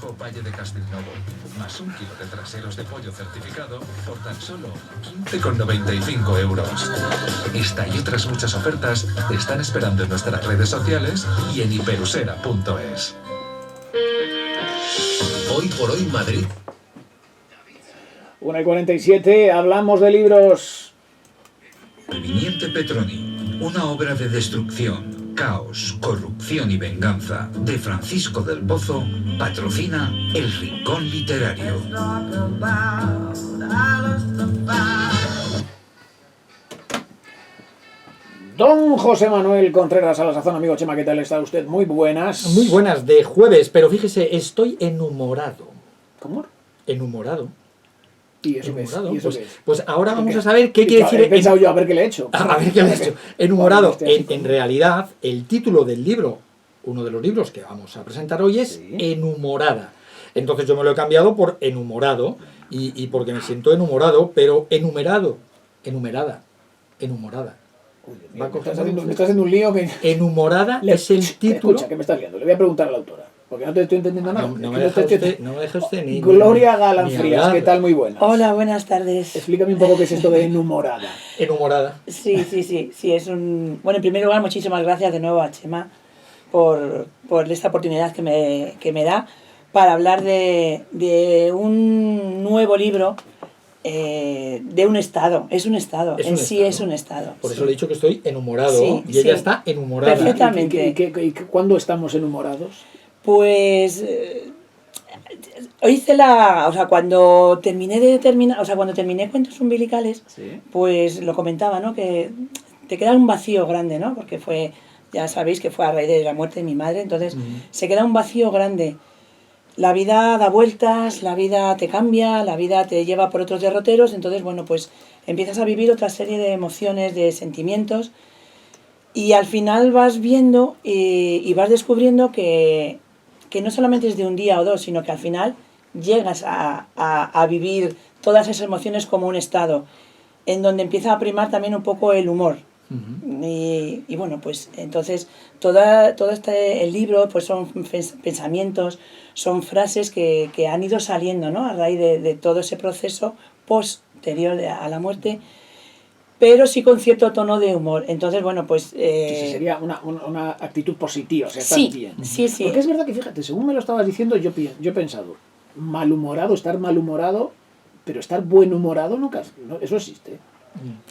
nuevo Valle de Castelnuovo, más 1 kilo de traseros de pollo certificado por tan solo 15,95 euros. Esta y otras muchas ofertas te están esperando en nuestras redes sociales y en hiperusera.es. Hoy por hoy Madrid. 1:47, hablamos de libros. Viniente Petroni, una obra de destrucción, caos, corrupción y venganza, de Francisco del Pozo, patrocina El Rincón Literario. Don José Manuel Contreras a la sazón, amigo Chema, ¿qué tal está usted? Muy buenas. Muy buenas, de jueves, pero fíjese, estoy enhumorado. ¿Cómo? Enhumorado. ¿Y eso qué es? Enhumorado. ¿Y eso qué es? Pues ahora vamos a saber qué quiere decir. He pensado yo, a ver qué le he hecho. A ver qué le he hecho. Enhumorado. Bueno, En realidad, el título del libro, uno de los libros que vamos a presentar hoy es Sí. Enhumorada. Entonces yo me lo he cambiado por enhumorado y porque me siento enhumorado, pero enumerado, enhumerada. Uy, Dios Va a mío, coger me está haciendo un lío que... Enhumorada es el título. Escucha, que me estás liando. Le voy a preguntar a la autora, porque no te estoy entendiendo nada. No Es me que deja usted ni. Gloria ni Galán Frías, hablar. ¿qué tal? Muy buenas. Hola, buenas tardes. Explícame un poco qué es esto de enhumorada. Enhumorada. Sí, es un... Bueno, en primer lugar, muchísimas gracias de nuevo a Chema por esta oportunidad que me da para hablar de un nuevo libro, de un estado. Es un estado, Es en un sí estado. es un estado. Por sí. eso le he dicho que estoy enhumorado Sí, y ella sí. está enhumorada. Perfecto. Exactamente. ¿Y cuándo estamos enhumorados? Pues... cuando terminé Cuentos Umbilicales, Sí. pues lo comentaba, ¿no? Que te queda un vacío grande, ¿no? Porque fue, ya sabéis que fue a raíz de la muerte de mi madre, entonces se queda un vacío grande. La vida da vueltas, la vida te cambia, la vida te lleva por otros derroteros, entonces, bueno, pues empiezas a vivir otra serie de emociones, de sentimientos, y al final vas viendo y vas descubriendo que no solamente es de un día o dos, sino que al final llegas a vivir todas esas emociones como un estado, en donde empieza a primar también un poco el humor. Y bueno, pues entonces todo el libro pues son pensamientos, son frases que han ido saliendo, ¿no? A raíz de todo ese proceso posterior a la muerte, pero sí con cierto tono de humor. Entonces, bueno, pues... Sería una actitud positiva, o sea, estás sí, bien. sí. Porque es verdad que, fíjate, según me lo estabas diciendo, yo he pensado, estar malhumorado, pero estar buenhumorado nunca, eso existe.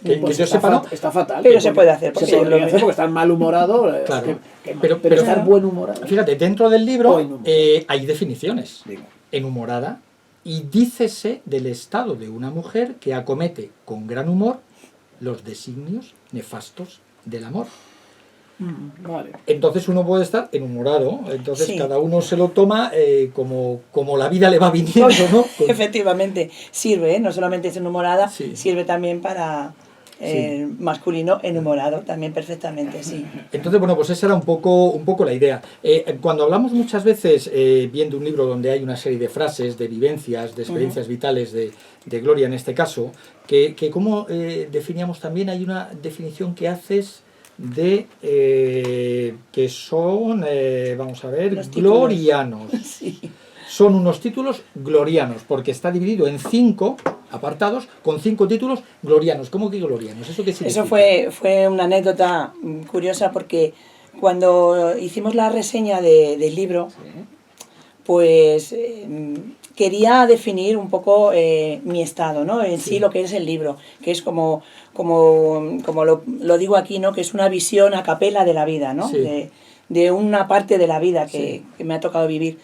Que Pues yo sepa, no. está fatal. Pero se puede hacer, porque Se podría lo- hacer porque estar malhumorado, Claro. pero Pero- estar buenhumorado. Fíjate, dentro del O libro enhumorado. hay definiciones. Digo, Enhumorada, y dícese del estado de una mujer que acomete con gran humor los designios nefastos del amor. vale. Entonces uno puede estar enhumorado, entonces Sí. cada uno se lo toma como la vida le va viniendo, ¿no? Con- Efectivamente, sirve, ¿eh? No solamente es enhumorada, Sí. sirve también para masculino enhumorado, también perfectamente, sí. Entonces, bueno, pues esa era un poco la idea. Cuando hablamos muchas veces, viendo un libro donde hay una serie de frases, de vivencias, de experiencias vitales de Gloria en este caso, que como definíamos también, hay una definición que haces de que son, vamos a ver, Los títulos. glorianos. Sí. Son unos títulos glorianos, porque está dividido en 5 apartados con 5 títulos glorianos. ¿Cómo que glorianos? ¿Eso qué significa? Eso fue una anécdota curiosa porque cuando hicimos la reseña del libro, pues quería definir un poco mi estado, ¿no? En sí lo que es el libro, que es como lo digo aquí, ¿no? Que es una visión a capela de la vida, ¿no? Sí. De una parte de la vida que me ha tocado vivir.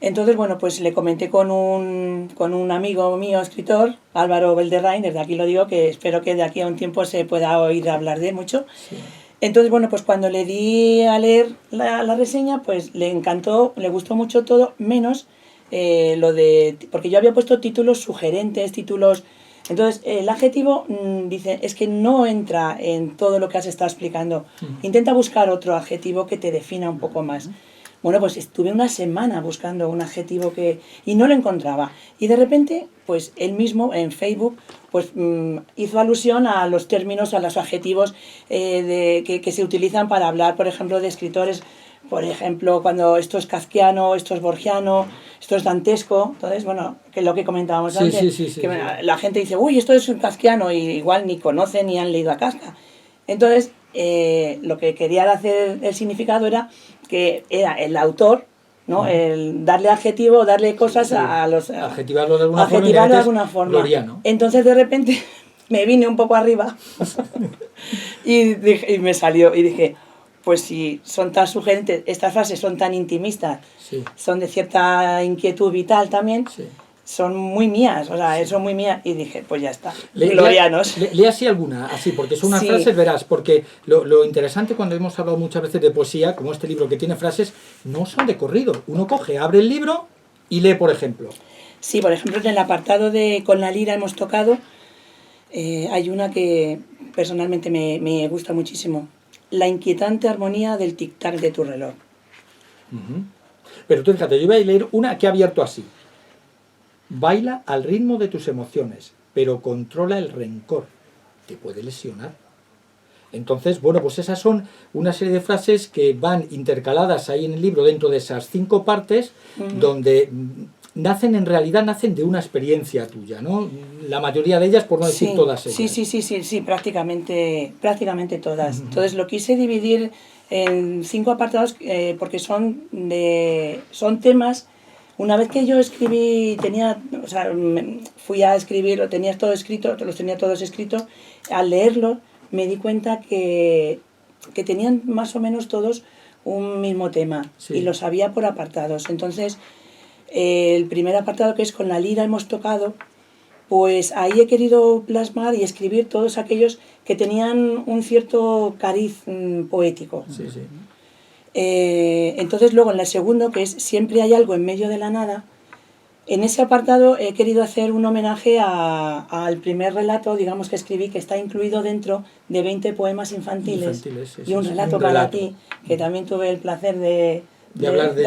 Entonces, bueno, pues le comenté con un amigo mío, escritor, Álvaro Belderrain, desde aquí lo digo, que espero que de aquí a un tiempo se pueda oír hablar de él mucho. Sí. Entonces, bueno, pues cuando le di a leer la reseña, pues le encantó, le gustó mucho todo, menos porque yo había puesto títulos sugerentes, títulos... Entonces, el adjetivo, dice, es que no entra en todo lo que has estado explicando. Intenta buscar otro adjetivo que te defina un poco más. Bueno, pues estuve una semana buscando un adjetivo y no lo encontraba. Y de repente, pues él mismo en Facebook pues hizo alusión a los términos, a los adjetivos que se utilizan para hablar, por ejemplo, de escritores. Por ejemplo, cuando esto es kafkiano, esto es borgiano, esto es dantesco, entonces, bueno, que es lo que comentábamos Sí, antes, sí, que la gente dice, uy, esto es un kafkiano, y igual ni conocen ni han leído a Kafka. Entonces, lo que quería hacer el significado era que era el autor, ¿no? El darle adjetivo, darle cosas a los... Adjetivarlo de alguna adjetivarlo de forma. alguna forma. Gloriano. Entonces, de repente, me vine un poco arriba y me salió y dije, pues si son tan sugerentes, estas frases son tan intimistas, Sí, son de cierta inquietud vital también, sí. son muy mías, o sea, son muy mías, y dije, pues ya está, Lea glorianos. así alguna, así, porque son unas Sí. frases, verás, porque lo interesante cuando hemos hablado muchas veces de poesía, como este libro que tiene frases, no son de corrido. Uno coge, abre el libro y lee, por ejemplo. Sí, por ejemplo, en el apartado de Con la lira hemos tocado, hay una que personalmente me gusta muchísimo. La inquietante armonía del tic-tac de tu reloj. Pero tú fíjate, yo voy a leer una que ha abierto así. Baila al ritmo de tus emociones, pero controla el rencor. Te puede lesionar. Entonces, bueno, pues esas son una serie de frases que van intercaladas ahí en el libro dentro de esas 5 partes, donde en realidad nacen de una experiencia tuya, ¿no? La mayoría de ellas, por no decir todas ellas. Sí, prácticamente todas. Entonces lo quise dividir en 5 apartados porque son temas. Una vez que yo escribí, fui a escribir, los tenía todos escritos, al leerlo me di cuenta que tenían más o menos todos un mismo tema, Sí. y los había por apartados. Entonces, el primer apartado, que es Con la lira hemos tocado, pues ahí he querido plasmar y escribir todos aquellos que tenían un cierto cariz poético. Sí, sí. Entonces luego en el segundo, que es Siempre hay algo en medio de la nada, en ese apartado he querido hacer un homenaje al primer relato, digamos, que escribí, que está incluido dentro de 20 poemas infantiles, Sí, y un sí, relato un para relato. ti, que también tuve el placer de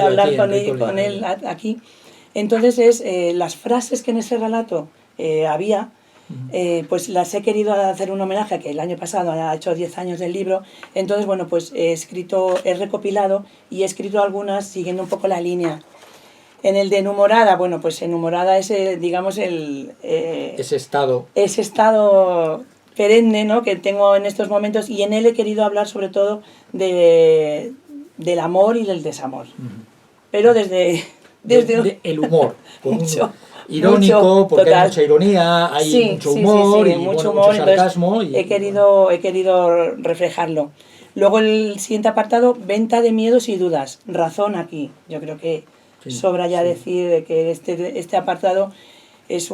hablar aquí con él aquí. Entonces las frases que en ese relato había, pues las he querido hacer un homenaje a que el año pasado ha hecho 10 años del libro. Entonces, bueno, pues he recopilado y he escrito algunas siguiendo un poco la línea. En el de Enumorada, bueno, pues Enumorada es, digamos, Ese estado. ese estado perenne, ¿no?, que tengo en estos momentos, y en él he querido hablar sobre todo del amor y del desamor. Pero desde el humor. Con mucho, irónico, mucho, porque total. hay mucha ironía, hay Sí, mucho humor, y mucho bueno, humor, mucho sarcasmo. entonces he querido reflejarlo. Luego el siguiente apartado, Venta de miedos y dudas. Razón aquí. Yo creo que Sí, sobra ya sí. decir que este apartado es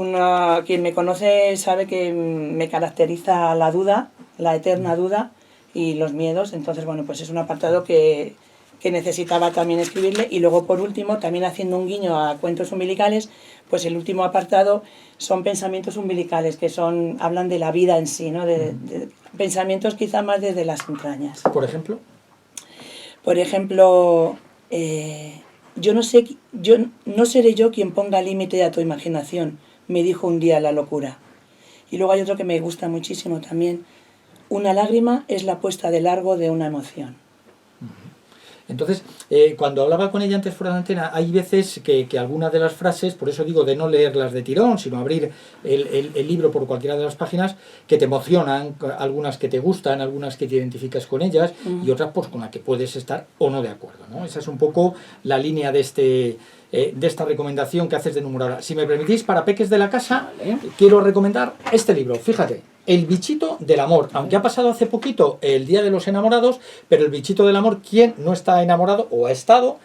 quien me conoce sabe que me caracteriza la duda, la eterna duda y los miedos. Entonces, bueno, pues es un apartado que necesitaba también escribirle. Y luego, por último, también haciendo un guiño a cuentos umbilicales, pues el último apartado son pensamientos umbilicales, que hablan de la vida en sí, ¿no? De pensamientos quizá más desde las entrañas. Por ejemplo. Por ejemplo, yo no seré yo quien ponga límite a tu imaginación, me dijo un día la locura. Y luego hay otro que me gusta muchísimo también. Una lágrima es la puesta de largo de una emoción. Entonces, cuando hablaba con ella antes fuera de antena, hay veces que algunas de las frases, por eso digo de no leerlas de tirón, sino abrir el libro por cualquiera de las páginas, que te emocionan, algunas que te gustan, algunas que te identificas con ellas, y otras pues con las que puedes estar o no de acuerdo, ¿no? Esa es un poco la línea de esta recomendación que haces de Enumorada. Si me permitís, para peques de la casa, quiero recomendar este libro, fíjate. El bichito del amor, aunque ha pasado hace poquito el Día de los Enamorados, pero el bichito del amor, ¿quién no está enamorado o ha estado?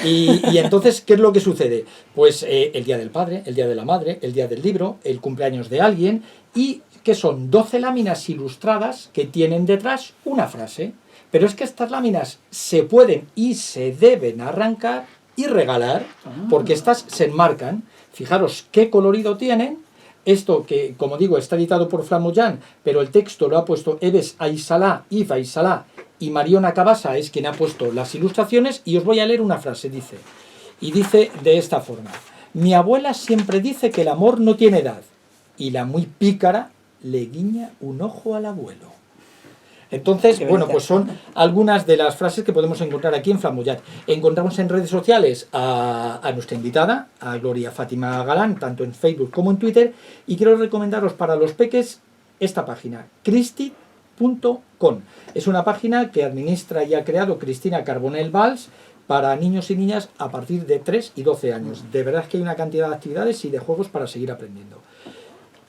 Y entonces, ¿qué es lo que sucede? Pues el Día del Padre, el Día de la Madre, el Día del Libro, el cumpleaños de alguien, y que son 12 láminas ilustradas que tienen detrás una frase. Pero es que estas láminas se pueden y se deben arrancar y regalar, porque estas se enmarcan. Fijaros qué colorido tienen. Esto que, como digo, está editado por Flamoyan, pero el texto lo ha puesto Eves Aisalá, Yves Aisalá, y Mariona Cabasa es quien ha puesto las ilustraciones, y os voy a leer una frase, dice de esta forma: mi abuela siempre dice que el amor no tiene edad, y la muy pícara le guiña un ojo al abuelo. Entonces, Qué bueno, bonita. pues son algunas de las frases que podemos encontrar aquí en Flamboyant. Encontramos en redes sociales a nuestra invitada, a Gloria Fátima Galán, tanto en Facebook como en Twitter, y quiero recomendaros para los peques esta página, cristi.com. Es una página que administra y ha creado Cristina Carbonell Valls para niños y niñas a partir de 3 y 12 años. De verdad es que hay una cantidad de actividades y de juegos para seguir aprendiendo.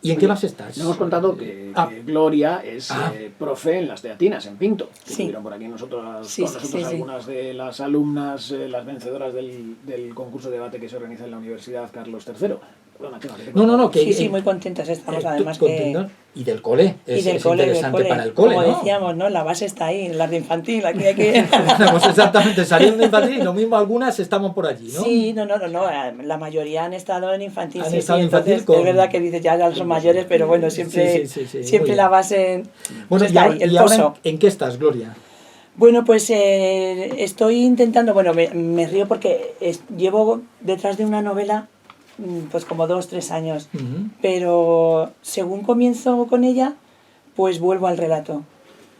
¿Y en qué más estás? Nos hemos contado que Gloria es profe en las Teatinas, en Pinto. Que Sí. estuvieron por aquí nosotros, Sí, con sí, nosotros sí, sí. algunas de las alumnas, las vencedoras del concurso de debate que se organiza en la Universidad Carlos III. Perdona, ¿qué más? No, que... Sí, muy contentas estamos, además contentos. Y del cole, y es del cole, interesante para el cole, como ¿no? decíamos, ¿no? La base está ahí, en la de infantil, aquí hay que... Estamos exactamente saliendo de infantil y lo mismo algunas estamos por allí, ¿no? Sí, no, la mayoría han estado en infantil. Han Sí, estado en entonces, infantil con- es verdad que dices ya son mayores, pero bueno, siempre, Sí, muy siempre bien. la base Bueno, pues y está ahora, ahí, el y ahora pozo. ¿en qué estás, Gloria? Bueno, pues estoy intentando, bueno, me río porque llevo detrás de una novela pues como 2-3 años, Ujú. pero según comienzo con ella, pues vuelvo al relato.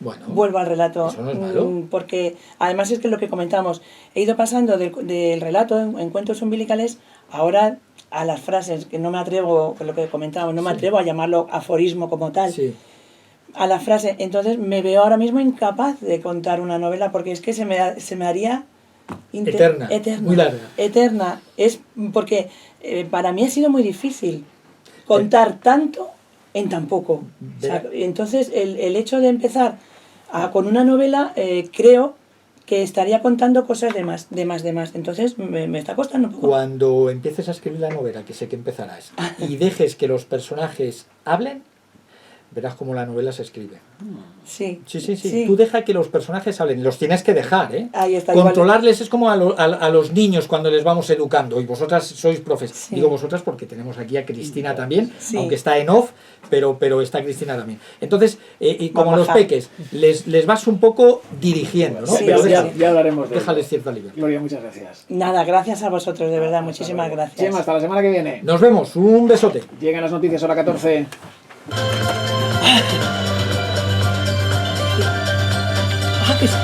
Bueno, Vuelvo al relato. Eso no es malo. Porque además es que lo que comentamos, he ido pasando del relato en cuentos umbilicales ahora a las frases, que no me atrevo, con lo que comentábamos, no me Sí. atrevo a llamarlo aforismo como tal, sí. a la frase. Entonces me veo ahora mismo incapaz de contar una novela porque es que se me haría Eterna, muy larga. Eterna. Es porque para mí ha sido muy difícil contar tanto en tan poco. O sea, entonces el hecho de empezar con una novela creo que estaría contando cosas de más. Entonces me está costando un poco. Cuando empieces a escribir la novela, que sé que empezarás, y dejes que los personajes hablen, verás cómo la novela se escribe. Sí. Sí. Tú deja que los personajes hablen, los tienes que dejar, ¿eh? Ahí está, Controlarles es como a los niños cuando les vamos educando, y vosotras sois profes. Sí. Digo vosotras porque tenemos aquí a Cristina también, Sí. aunque está en off, pero está Cristina también. Entonces, y como Vamos los a- peques, les vas un poco dirigiendo, ¿no? Sí, Pero sí, sí. Ya hablaremos de déjales ello. cierta libertad. Gloria, muchas gracias. Nada, gracias a vosotros, de verdad, Hasta muchísimas luego. gracias. Chema, hasta la semana que viene. Nos vemos, un besote. Llegan las noticias, hora 14. Ah, que sí.